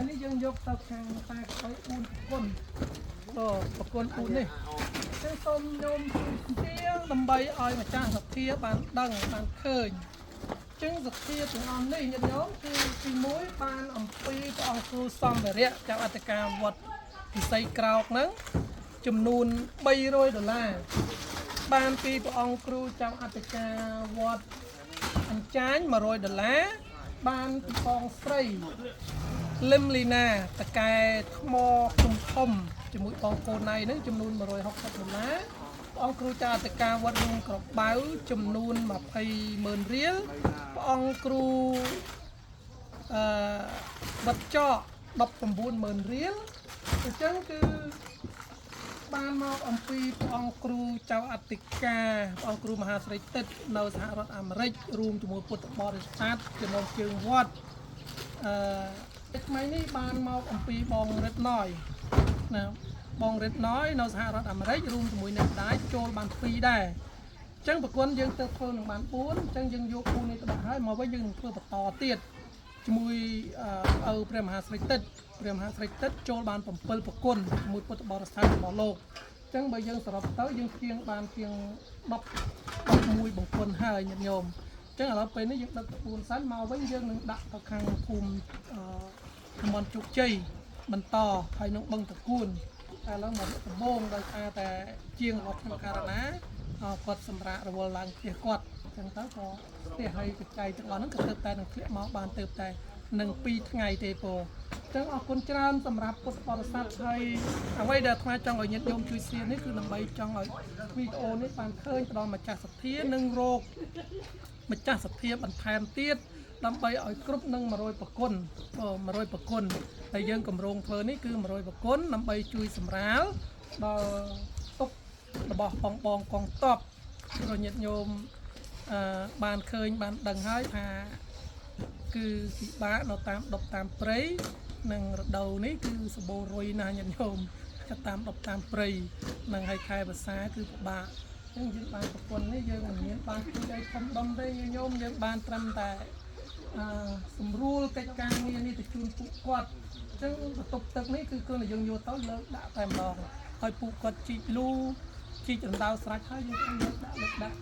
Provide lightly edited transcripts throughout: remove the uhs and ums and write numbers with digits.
នេះយើងយកទៅខាងតែឲ្យអ៊ូនគុណក៏ប្រគុណអ៊ូននេះចឹងសូមញោមជាដើម្បីឲ្យម្ចាស់សទ្ធាបានដឹងបានឃើញចឹងសទ្ធាទាំងអស់នេះញាតិញោមគឺទី1បានអំពីព្រះអង្គគ្រូសំវរៈចៅអធិការវត្តពិសីក្រោកហ្នឹងចំនួន$300បានពីព្រះអង្គគ្រូចៅអធិការវត្តអញ្ចាញ$100បានពីបងស្រីលឹមលីណាតកែថ្មធំជាមួយបងកូនណៃហ្នឹងចំនួន$160ព្រះអង្គគ្រូចៅអធិការវត្តរួមក្របៅចំនួន$20,000ព្រះអង្គគ្រូវត្តចក$19,000អញ្ចឹងគឺបានមកអំពីព្រះអង្គគ្រូចៅអធិការព្រះអង្គគ្រូមហាស្រីទឹកនៅសហរដ្ឋអាមេរិករួមជាមួយពុទ្ធបរិស័ទចំណងជើងវត្តថ្មីនេះបានមកអំពីបងរិទ្ធណយណាបងរិទ្ធណយនៅសហរដ្ឋអាមេរិករួមជាមួយអ្នកម្ដាយចូលបាន2ដែរអញ្ចឹងប្រគុណយើងទៅធ្វើនឹងបាន4អញ្ចឹងយើងយក4នេះទៅដាក់ហើយមកវិញយើងនឹងធ្វើបន្តទៀតជាមួយឪព្រះមហាស្រីទឹកព្រះមហាស្រីទឹកចូលបាន7ប្រគុណជាមួយពុទ្ធបរិស័ទរបស់លោកអញ្ចឹងបើយើងសរុបទៅយើងជាងបានជាង11បង្គន់ហើយញាតិញោមអញ្ចឹងឥឡូវពេលនេះយើងដឹកក្បួនសិនមកវិញយើងនឹងដាក់ទៅខាងភូមិតំបន់ជោគជ័យបន្តហើយនឹងបឹងតគួនតែឥឡូវមកដំបងដោយសារតែជាងរបស់ខ្ញុំការណាគាត់សម្រាប់រវល់ឡើងផ្ទះគាត់អញ្ចឹងទៅក៏ផ្ទះហើយកញ្ចៃទាំងអស់ហ្នឹងក៏ទើបតែនឹងធ្លាក់មកបានទើបតែនឹង2ថ្ងៃទេពអញ្ចឹងអរគុណច្រើនសម្រាប់ពុទ្ធបរិស័ទហើយអ្វីដែលអាត្មាចង់ឲ្យញាតិញោមជួយ share នេះគឺដើម្បីចង់ឲ្យវីដេអូនេះបានឃើញទៅដល់ម្ចាស់សទ្ធានិងរកម្ចាស់សទ្ធាបន្ថែមទៀតដើម្បីឲ្យគ្រប់នឹង100ប្រគុណ100ប្រគុណហើយយើងកម្រងធ្វើនេះគឺ100ប្រគុណដើម្បីជួយសម្រាលដល់ទុករបស់បងកងតបព្រោះញាតិញោមបានឃើញបានដឹងហើយថាគឺពិបាកនៅតាមដប់តាមព្រៃនិងរដូវនេះគឺសម្បូររុយណាស់ញាតិញោមតាមដប់តាមព្រៃនិងហើយខែភាសាគឺពិបាកអញ្ចឹងយើងបានប្រពន្ធនេះយើងមិនមានបានជួយឲ្យធំដុំទេញាតិញោមយើងបានត្រឹមតែសម្រួលកិច្ចការងារនេះទៅជូនពួកគាត់អញ្ចឹងបន្ទប់ទឹកនេះគឺគ្រាន់តែយើងយកទៅលើកដាក់តែម្ដងឲ្យពួកគាត់ជីកលូជីកដណ្ដៅស្រេចហើយយើងលើកដាក់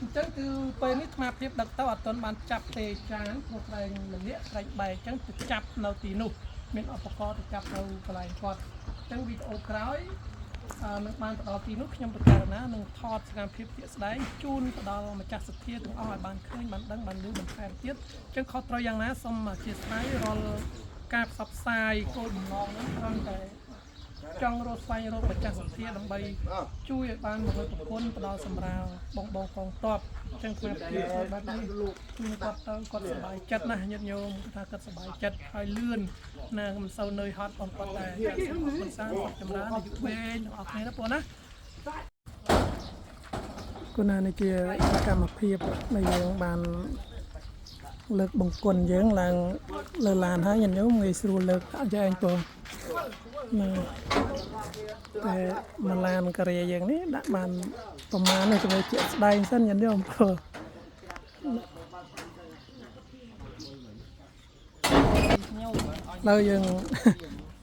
អញ្ចឹងគឺពេលនេះអាភិបដឹកទៅអត់ទាន់បានចាប់ទេចានព្រោះត្រែងលលាក់ត្រែងបែកអញ្ចឹងទៅចាប់នៅទីនោះមានឧបករណ៍ទៅចាប់នៅកន្លែងគាត់អញ្ចឹងវីដេអូក្រោយនឹងបានទៅដល់ទីនោះខ្ញុំពិចារណានឹងថតសកម្មភាពជាក់ស្ដែងជូនទៅដល់ម្ចាស់សទ្ធាទាំងអស់ឲ្យបានឃើញបានដឹងបានឮបន្ថែមទៀតអញ្ចឹងខុសត្រូវយ៉ាងណាសូមអធិស្ឋានរាល់ការផ្សព្វផ្សាយគោលបំណងនោះគ្រាន់តែចង់រកស្វែងរកម្ចាស់សទ្ធាដើម្បីជួយឲ្យបាន100ប្រគុណទៅដល់សម្រាលបងកងតបអញ្ចឹងខ្ញុំព្រាបបែបនេះជួយគាត់ទៅគាត់សប្បាយចិត្តណាស់ញាតិញោមថាគាត់សប្បាយចិត្តហើយលឿនណាមិនសូវនឿយហត់បងគាត់តែគាត់សាងចម្រើនអាយុវែងទាំងអស់គ្នាណាបងណាគណៈនេះជាសកម្មភាពដែលយើងបានលើកបង្គន់យើងឡើងលើឡានហើយញាតិញោមងាយស្រួលលើកដាក់ចែងបងតែមួយឡានការីយើងនេះដាក់បានប្រមាណនេះទៅជាក់ស្ដែងសិនញាតិញោមព្រោះហើយយើង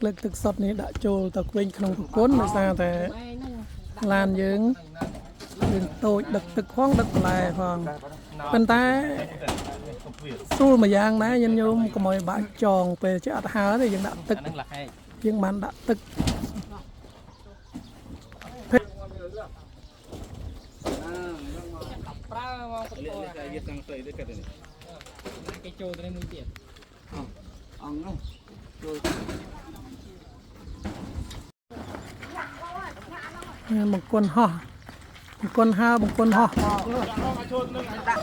លើកទឹកសុទ្ធនេះដាក់ចូលទៅវិញក្នុងប្រគុណដោយសារតែឡានយើងតូចដឹកទឹកផងដឹកបន្លែផងប៉ុន្តែស្រួលមួយយ៉ាងដែរញាតិញោមកុំឲ្យបាក់ចងពេលជាអត់ហើទេយើងដាក់ទឹកយើងបានដាក់ទឹកប្រើមកបន្តតែយកខាងស្រីទៅកាត់នេះគេចូលទៅមួយទៀតអង្គនោះចូលបង្គន់ហោះបង្គន់ហើបង្គន់ហោះចូលនឹងដាក់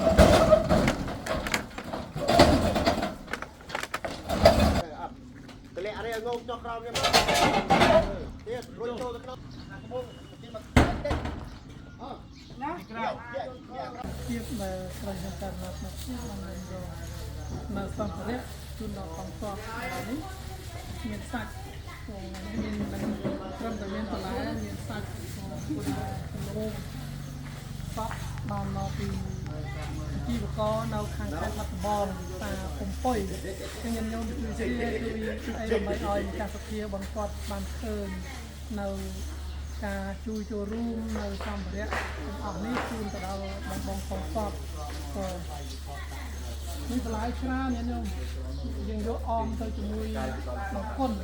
តលាក់នេះងងចុះក្រោមខ្ញុំទៀតរួចចូលទៅក្នុងកំពុងទីមកតិចណាក្រៅទៀតដែលក្រោយតាមការមកទៀតបានយកនៅសម្ភារៈជូនដល់កងទ័ពនេះមានសាច់មានត្រឹមតែមានបន្លែមានសាច់គោលគោលសក់បានមកពី ជីវករនៅខាងខេត្តបាត់ដំបងតាកំពុយខ្ញុំញោមជួយជាជួយអីដើម្បីឲ្យកសិភាពបងគាត់បានឃើញនៅការជួយចូលរួមនៅសម្ភារៈទាំងអស់នេះជូនទៅដល់បងបងផងគាត់ក៏មានបន្លែច្រើនញោមយើងយកអមទៅជាមួយបង្គន់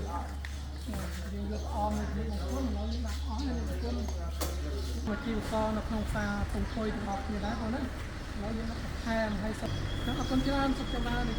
យើងយកអមទៅជាមួយបង្គន់ហើយយើងដាក់អមទៅបង្គន់មកជីវករនៅក្នុងផ្សារកំពុយទាំងអស់គ្នាដែរបងណាហើយយើងដាក់ថែមឲ្យសុខអរគុណច្រើនសុខចម្រើននេះ